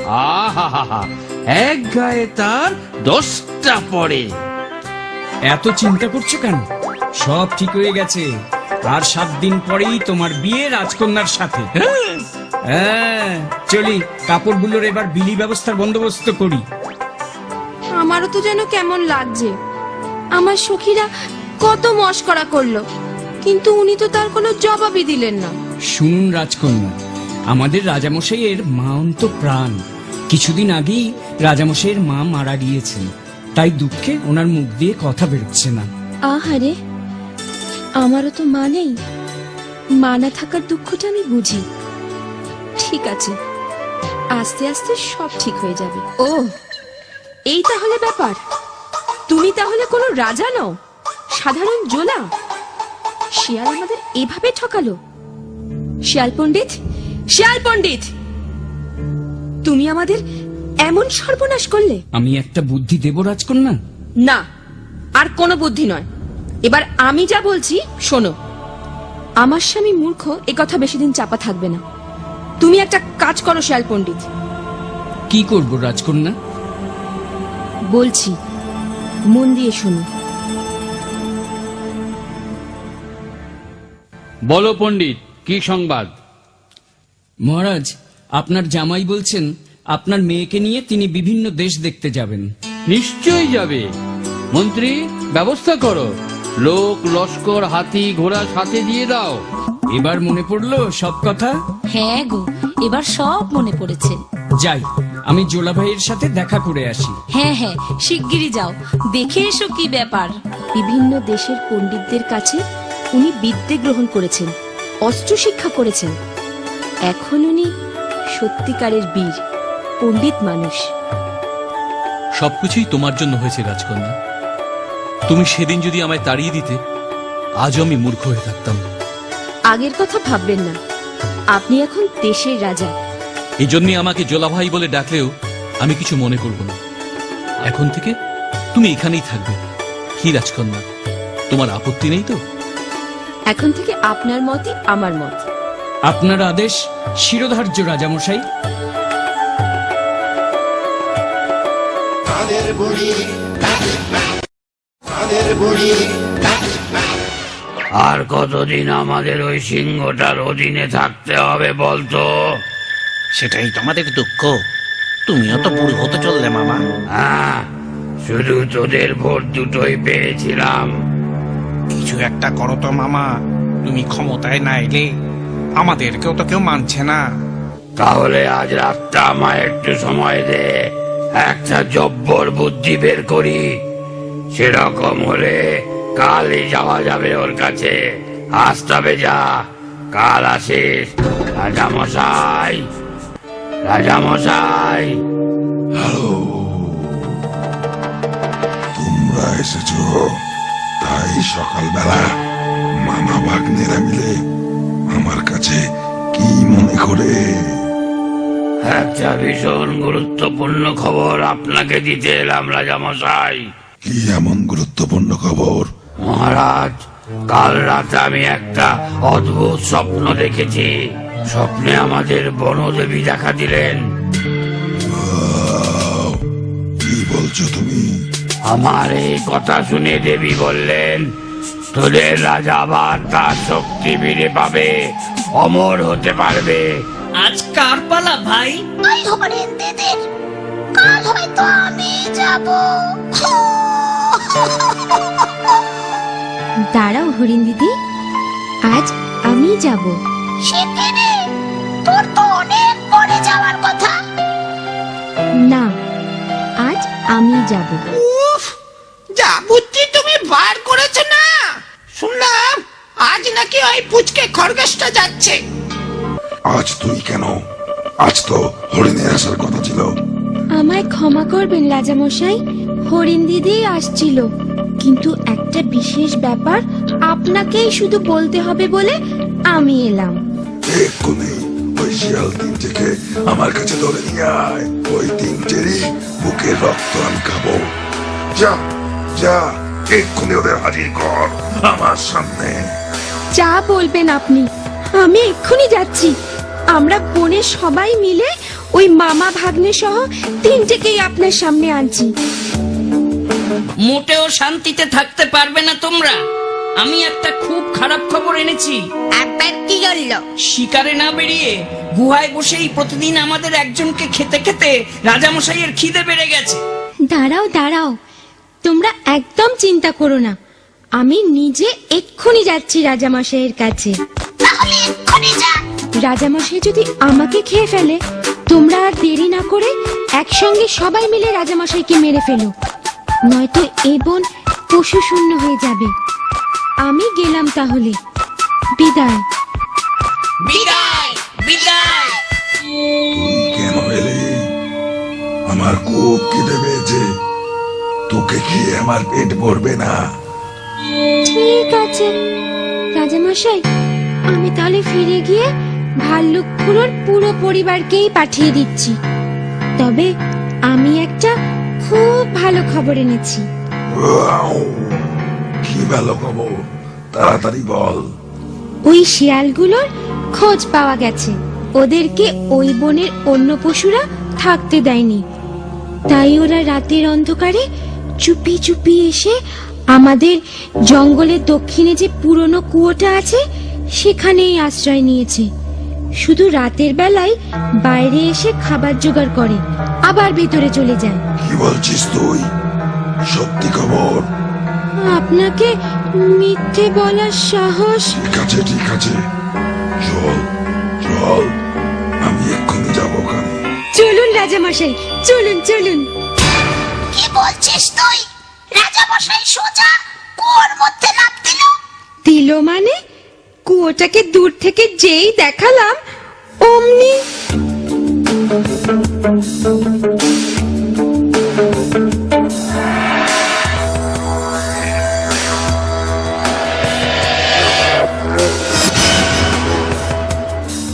আহা, এক গায়ে তার 10টা পড়ে। এত চিন্তা করছো কেন? সব ঠিক হয়ে গেছে। আর 7 দিন পরেই তোমার বিয়ে রাজকন্যার সাথে। হ্যাঁ, চলি, কাপড়গুলোর এবার বিলি ব্যবস্থার বন্দোবস্ত করি। আমারও তো যেন কেমন লাগছে। আমার সখীরা কত মশকরা করলো, কিন্তু উনি তো তার কোনো জবাবই দিলেন না। শুনুন রাজকন্যা, আমাদের রাজামশাইয়ের মা অন্ত প্রাণ। কিছুদিন আগেই রাজামশাইয়ের মা মারা গিয়েছেন, তাই দুঃখে ওনার মুখ দিয়ে কথা বেরোচ্ছে না। আহারে, আমারও তো মা নেই। মা না থাকার দুঃখটা আমি বুঝি। ঠিক আছে, আস্তে আস্তে সব ঠিক হয়ে যাবে। ও, এই তাহলে ব্যাপার। তুমি তাহলে কোনো রাজা নও, সাধারণ জোলা। শিয়াল আমাদের এভাবে ঠকালো। শিয়াল পণ্ডিত, শিয়াল পণ্ডিত, তুমি আমাদের এমন সর্বনাশ করলে। আমি একটা বুদ্ধি দেব রাজকন্যা? না, আর কোনো বুদ্ধি নয়। এবার আমি যা বলছি শোনো। আমার স্বামী মূর্খ, এ কথা বেশি দিন চাপা থাকবে না। তুমি একটা কাজ করো শিয়াল পণ্ডিত। কি করব রাজকন্যা? বলছি, মন দিয়ে শোনো। বলো পণ্ডিত, কি সংবাদ? মহারাজ, আপনার জামাই বলছেন আপনার মেয়েকে নিয়ে তিনি বিভিন্ন দেশ দেখতে যাবেন। নিশ্চয়ই যাবে। মন্ত্রী, ব্যবস্থা করো। লোক, লস্কর, হাতি, ঘোড়া সাথে দিয়ে দাও। এবার মনে পড়লো সব কথা? হ্যাঁ গো, এবার সব মনে পড়েছে। যাই, আমি জোলা ভাইয়ের সাথে দেখা করে আসি। হ্যাঁ হ্যাঁ, শিগগিরই যাও, দেখে এসো কি ব্যাপার। বিভিন্ন দেশের পণ্ডিতদের কাছে উনি বিদ্যে গ্রহণ করেছেন, অস্ত্র শিক্ষা করেছেন। এখন উনি সত্যিকারের বীর, পণ্ডিত মানুষ। সবকিছুই তোমার জন্য হয়েছে রাজকন্যা। তুমি সেদিন যদি আমায় তাড়িয়ে দিতে, আজও আমি মূর্খ হয়ে থাকতাম। আগের কথা ভাববেন না, আপনি এখন দেশের রাজা। এই জন্যই আমাকে জোলাভাই বলে ডাকলেও আমি কিছু মনে করব না। এখন থেকে তুমি এখানেই থাকবে। কি রাজকন্যা, তোমার আপত্তি নেই তো? এখন থেকে আপনার মতই আমার মত। আপনার আদেশ শিরোধার্য রাজামশাই। আর কতদিন আমাদের ওই সিংহটার অধীনে থাকতে হবে বলতো? সেটাই তো আমাদের দুঃখ। তুমিও তো বুড়ো হতে চললে মামা। হ্যাঁ, শুধু তোদের ভোট দুটোই পেয়েছিলাম। কিছু একটা করো তো মামা, তুমি ক্ষমতায় না এলে আমাদেরকেও তো কেউ মানছে না। তাহলে আজ রাতটা আমায় একটু সময় দে, একটা জব্বর বুদ্ধি বের করি। সেরকম হলে কালই যাওয়া যাবে ওর কাছে। আজ তবে যা, কাল আসিস। রাজামশাই, রাজামশাই। হ্যালো, তোমরা এসেছো? তাই সকালবেলা মামা ভাগ্নেরা মিলে আমার কাছে কি মনে করে? একটা ভীষণ গুরুত্বপূর্ণ খবর আপনাকে দিতে এলাম রাজামশাই। কি এমন গুরুত্বপূর্ণ খবর? মহারাজ, কাল রাতে আমি একটা অদ্ভুত স্বপ্ন দেখেছি। স্বপ্নে আমাদের বনদেবী দেখা দিলেন। কি বলছো তুমি? আমার এই কথা শুনে দেবী বললেন, তোদের রাজা আবার তার শক্তি ফিরে পাবে, অমর হতে পারবে। আজ কার পালা ভাই? ওই হরেন দিদির। কাল হয়তো আমি যাব। দাঁড়াও হরিণ দিদি, আজ আমি যাব। সেখানে তোর তো অনেক পরে যাওয়ার কথা। না, আজ আমি যাব। যা বুদ্ধি তুমি বার করেছো না। শুনলাম আজ নাকি ওই পুচকে খরগোশটা যাচ্ছে। আজ তুই কেন? আজ তো হরিণের আসার কথা ছিল। আমায় ক্ষমা করবেন রাজামশাই, হরিণ দিদি আসছিল, কিন্তু একটা বিশেষ ব্যাপার আপনাকেই শুধু বলতে হবে বলে আমি এলাম। এক্ষুনি ওই শিয়াল তিনটেকে আমার কাছে ধরে নিয়ে আয়। ওই তিনটেরই বুকের রক্ত আমি খাবো। যা যা, এক্ষুনি ওদের হাজির কর আমার সামনে। যা বলবেন আপনি, আমি এক্ষুনি যাচ্ছি। আমরা বনে সবাই মিলে ওই মামা ভাগ্নে সহ তিনটেকেই আপনার সামনে আনছি। মোটেও শান্তিতে থাকতে পারবে না তোমরা। আমি একটা খুব খারাপ খবর এনেছি। আবার কি হলো? শিকারে না বেরিয়ে গুহায় বসেই প্রতিদিন আমাদের একজনকে খেতে খেতে রাজামশাইয়ের খিদে বেড়ে গেছে। দাঁড়াও দাঁড়াও, তোমরা একদম চিন্তা করো না, আমি নিজে এক্ষুনি যাচ্ছি রাজামশাইয়ের কাছে। তাহলে এক্ষুনি যা। রাজামশাই যদি আমাকে খেয়ে ফেলে, তোমরা আর দেরি না করে একসঙ্গে সবাই মিলে রাজামশাইকে মেরে ফেলো, নয়তো এ বন পশু শূন্য হয়ে যাবে। আমি গেলাম তাহলে, বিদায়। বিদায় বিদায়। তুই কেন এলি? আমার খুব খিদে পেয়েছে, তোকে খেয়ে আমার পেট ভরবে না। ঠিক আছে রাজামশাই, আমি তাহলে ফিরে গিয়ে ভাল্লুকপুরোর পুরো পরিবারকেই পাঠিয়ে দিচ্ছি। তবে আমি একটা খুব ভালো খবর এনেছি। ওয়াও! কি ভালো খবর, তাড়াতাড়ি বল। ওই শিয়ালগুলোর খোঁজ পাওয়া গেছে। ওদেরকে ওই বনের অন্য পশুরা থাকতে দেয়নি, তাই ওরা রাতের অন্ধকারে চুপি চুপি এসে আমাদের জঙ্গলের দক্ষিণে যে পুরনো কুয়োটা আছে সেখানেই আশ্রয় নিয়েছে। শুধু রাতের বেলায় বাইরে এসে খাবার জোগাড় করে, আবার ভেতরে চলে যায়। কি বলছিস তুই? সত্যি খবর? আপনাকে মিথ্যে বলার সাহস? ঠিক আছে ঠিক আছে, চল চল, আমি এক্ষুনি যাবো ওখানে। চলুন রাজামশাই, চলুন চলুন। কি বলছিস তুই? রাজামশাই সোজা কুয়োর মধ্যে লাফ দিল। দিল মানে? কুয়োটাকে দূর থেকে যেই দেখালাম অমনি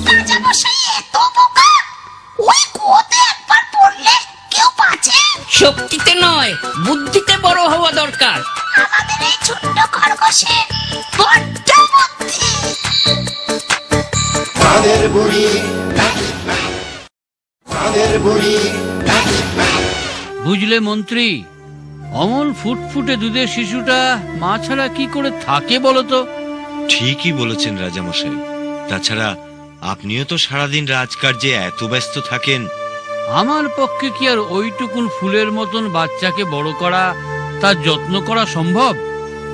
রাজামশাই এত বোকা, ওই কুয়োতে একবার পড়লে কেউ বাঁচে? শক্তিতে নয়, বুদ্ধিতে বড় হওয়া দরকার। আমাদের এই ছোট্ট খরগোশের বড্ড বুদ্ধি। বুঝলে মন্ত্রী, অমল ফুটফুটে দুধের শিশুটা মা ছাড়া কি করে থাকে বলো তো? ঠিকই বলেছেন রাজামশাই। তাছাড়া আপনিও তো সারাদিন রাজকার্যে এত ব্যস্ত থাকেন। আমার পক্ষে কি আর ওইটুকুন ফুলের মতন বাচ্চাকে বড় করা, তার যত্ন করা সম্ভব?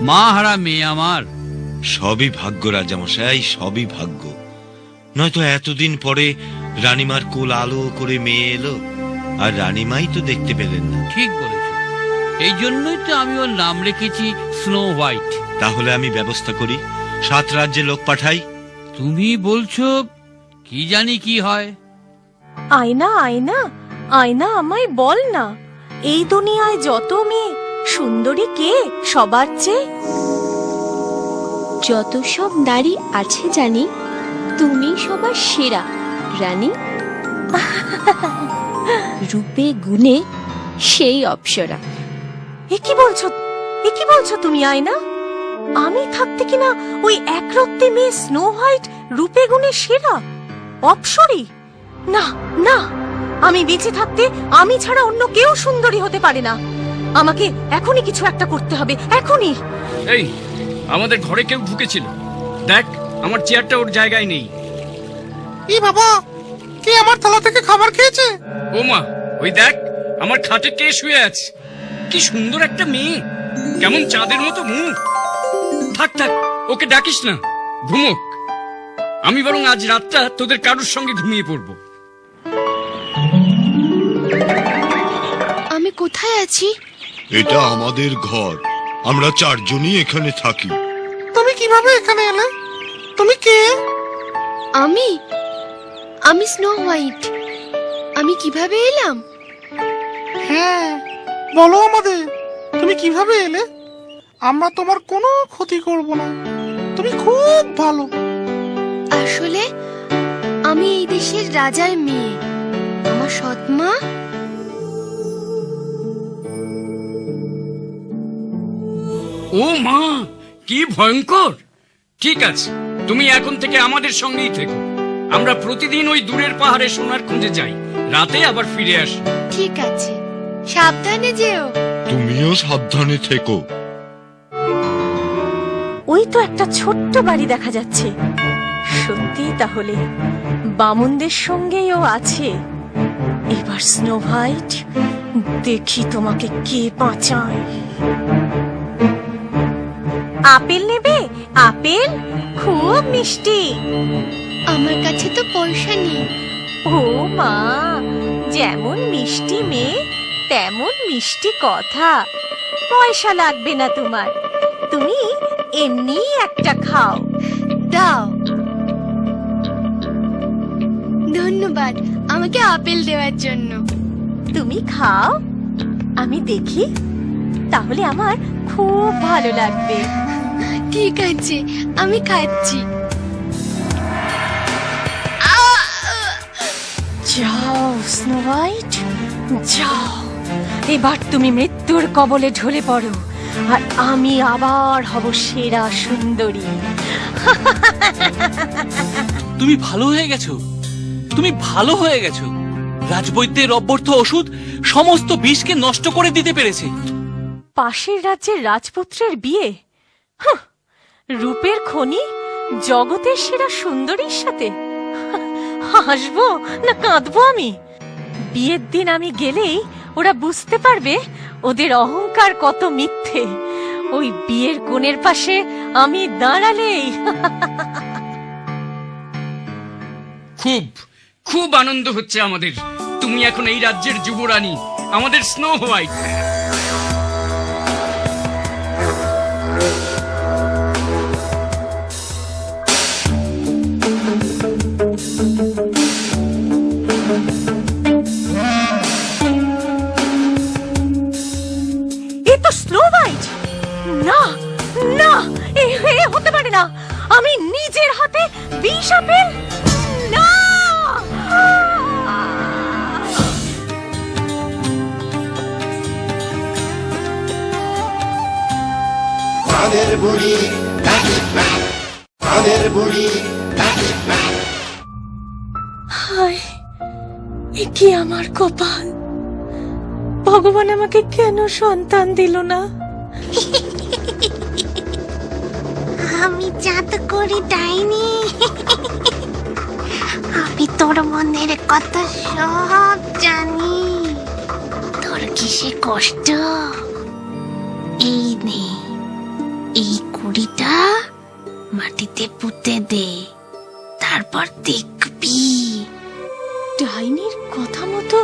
মা হারা মেয়ে আমার। সবই ভাগ্য রাজামশাই, সবই ভাগ্য। নয়তো এতদিন পরে রানীমার কোল আলো করে মেয়ে এলো, আর রানীমাই তো দেখতে পেলেন না। ঠিক বলেছ, এই জন্যই তো আমি ওর নাম রেখেছি স্নো হোয়াইট। তাহলে আমি ব্যবস্থা করি, 7 রাজ্যে লোক পাঠাই। তুমি বলছো, কি জানি কি হয়। আয়না আয়না আয়না, আমায় বল না, এই দুনিয়ায় যত মেয়ে সুন্দরী কে সবার চেয়ে? যত সব নারী আছে জানি, তুমি সবার সেরা রানী। রূপে গুণে সেই অপ্সরা। এ কি বলছো তুমি আয়না? আমি থাকতে কিনা ওই একরত্তি মেয়ে স্নো হোয়াইট রূপে গুণে সেরা, অপ্সরী? না না, আমি বেঁচে থাকতে আমি ছাড়া অন্য কেউ সুন্দরী হতে পারে না। আমাকে এখনই কিছু একটা করতে হবে, এখনই। এই, আমাদের ঘরে কেউ ঢুকেছিল, দেখ আমার চেয়ারটা ওর জায়গায় নেই। ই বাবা, কে আমার থালা থেকে খাবার খেয়েছে? ও মা, ওই দেখ আমার খাটে কে শুয়ে আছে। কি সুন্দর একটা মেয়ে, কেমন চাঁদের মতো মুখ। থাক থাক, ওকে ডাকিস না, ঘুমোক। আমি বরং আজ রাতটা তোদের কারুর সঙ্গে ঘুমিয়ে পড়বো। আমি কোথায় আছি? এটা আমাদের ঘর, আমরা 4 জনই এখানে থাকি। তুমি কিভাবে এখানে এলে? তুমি কে? আমি স্নো হোয়াইট। আমি কিভাবে এলাম? হ্যাঁ, বলো আমাদের, তুমি কিভাবে এলে? আমরা তোমার কোনো ক্ষতি করব না, তুমি খুব ভালো। আসলে আমি এই দেশের রাজার মেয়ে। আমার সৎমা ও মা, কি ভয়ঙ্কর। ঠিক আছে, তুমি এখন থেকে আমাদের সঙ্গেই থেকো। আমরা প্রতিদিন ওই দূরের পাহাড়ে সোনার খুঁজে যাই, রাতে আবার ফিরে আসো। ঠিক আছে, সাবধানে যেও। তুমিও সাবধানে থেকো। ওই তো একটা ছোট্ট বাড়ি দেখা যাচ্ছে। সত্যি তাহলে বামুনদের সঙ্গেই ও আছে। এবার স্নো হোয়াইট, দেখি তোমাকে কে বাঁচায়। আপেল নেবে? আপেল খুব মিষ্টি। আমার কাছে তো পয়সা নেই। ও মা, যেমন মিষ্টি মেয়ে তেমন মিষ্টি কথা। পয়সা লাগবে না তোমার, তুমি এমনি একটা খাও। দাও। ধন্যবাদ আমাকে আপেল দেওয়ার জন্য। তুমি খাও, আমি দেখি, তাহলে আমার খুব ভালো লাগবে। ঠিক আছে, আমি খাচ্ছি। যাও স্নো হোয়াইট, যাও। এবার তুমি মৃত্যুর কবলে ঢলে পড়ো, আর আমি আবার হব সেরা সুন্দরী। তুমি ভালো হয়ে গেছো, তুমি ভালো হয়ে গেছো। রাজবৈদ্যের অব্যর্থ ওষুধ সমস্ত বিষকে নষ্ট করে দিতে পেরেছে। পাশের রাজ্যের রাজপুত্রের বিয়ে? হাহ, রূপের খনি জগতের সেরা সুন্দরীর সাথে? হাসবো না কাঁদবো আমি? বিয়ের দিন আমি গেলেই ওরা বুঝতে পারবে ওদের অহংকার কত মিথ্যে। ওই বিয়ের কোণের পাশে আমি দাঁড়ালেই খুব খুব আনন্দ হচ্ছে আমাদের। তুমি এখন এই রাজ্যের যুবরানী, আমাদের স্নো হোয়াইট। এ তো স্নো হোয়াইট। না না, এ হতে পারে না। আমি নিজের হাতে বিষ আপেল, না। হায়, এ কি আমার কপাল! ভগবান আমাকে কেন সন্তান দিল না? আমি জাত করি ডাইনি। আমি তোর মনের কথা সব জানি। তোর কিসে কষ্ট? এই নে, এই কুড়িটা মাটিতে পুঁতে দে, তারপর দেখবি। ডাইনির কথা মতো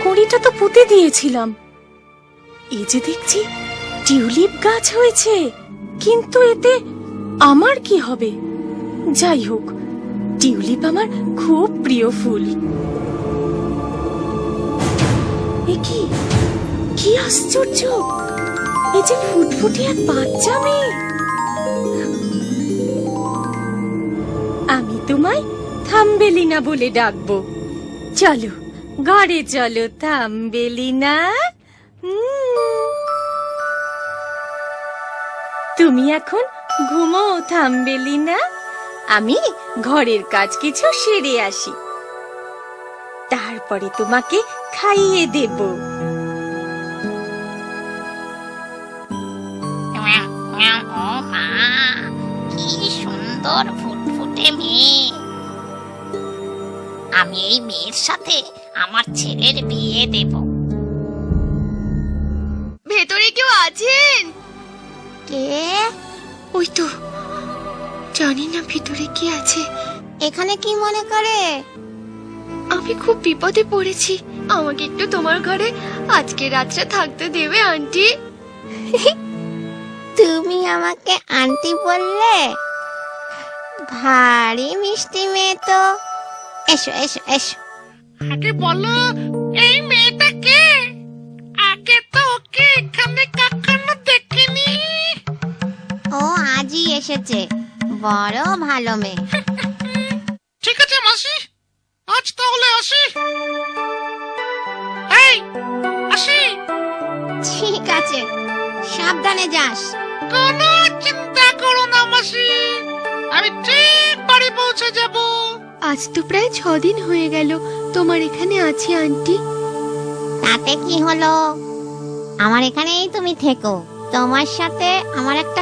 কড়িটা তো পুঁতে দিয়েছিলাম। এই যে দেখছি টিউলিপ গাছ হয়েছে, কিন্তু এতে আমার কি হবে? যাই হোক, টিউলিপ আমার খুব প্রিয় ফুল। এ কি, কি আশ্চর্য! এই যে ফুটফুটে এক বাচ্চা মেয়ে। আমি তোমায় থাম্বেলিনা বলে ডাকবো। চলো ঘরে চলো থাম্বেলিনা। তুমি এখন ঘুমো থাম্বেলিনা, আমি ঘরের কাজ কিছু সেরে আসি, তারপরে তোমাকে খাইয়ে দেব। ও মা, কি সুন্দর ফুটফুটে মেয়ে। আমি এই মেয়ের সাথে আমার ছেলের বিয়ে দেব। ভেতরে কেউ আছেন? কে? ওই তো, জানি না ভিতরে কি আছে। এখানে কি মনে করে? আমি খুব বিপদে পড়েছি, আমাকে একটু তোমার ঘরে আজকে রাতটা থাকতে দেবে আন্টি? তুমি আমাকে আন্টি বললে? ভারী মিষ্টি মেয়ে তো। এসো এসো এসো। আগে বলো, এই মেয়েটা কে? আগে তো ওকে এখানে কখনো দেখিনি। ও আজই এসেছে, বড় ভালো মেয়ে। ঠিক আছে মাসি, আজ তাহলে আসি। এই আসি। ঠিক আছে, সাবধানে যাস। কোনো চিন্তা করো না মাসি, আমি ঠিক বাড়ি পৌঁছে যাব। আজ তো প্রায় 6 দিন হয়ে গেল তোমার এখানে আছি আন্টি। তাতে কি হলো, আমার এখানেই তুমি থেকো। তোমার সাথে আমার একটা